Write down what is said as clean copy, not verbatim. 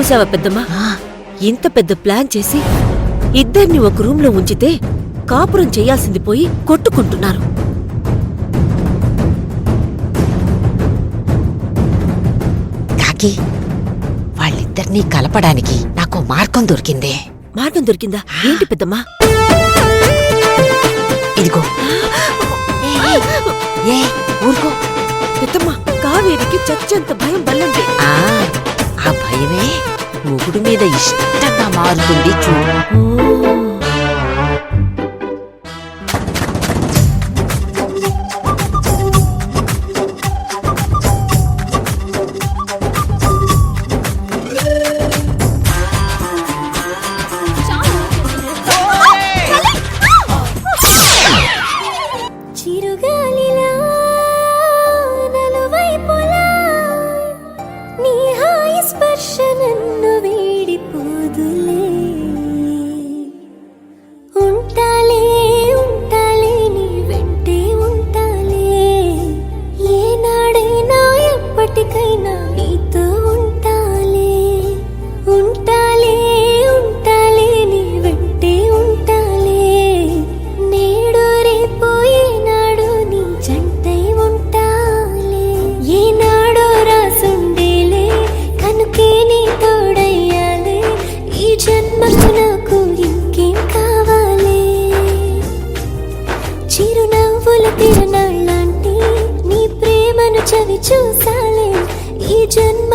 చూసావా పెద్దమ్మా, ఇంత పెద్ద ప్లాన్ చేసి ఇద్దరిని ఒక రూమ్ లో ఉంచితే కాపురం చేయాల్సింది పోయి కొట్టుకుంటున్నారు. కాకి, వాళ్ళిద్దరినీ కలపడానికి నాకు మార్గం దొరికిందే. మార్గం దొరికిందా? ఏంటి పెద్దమ్మా? ఇదిగో. ఏ ఊరుకో పెద్దమ్మా, కావేరికి చచ్చేంత భయం బల్లంటే. ఆ భయమే మొగుడు మీద ఇష్టంగా మారుతుంది చూడు. చిరునవ్వుల తిరునాళ్ళంటే నీ ప్రేమను చవి చూసాలే ఈ జన్మ.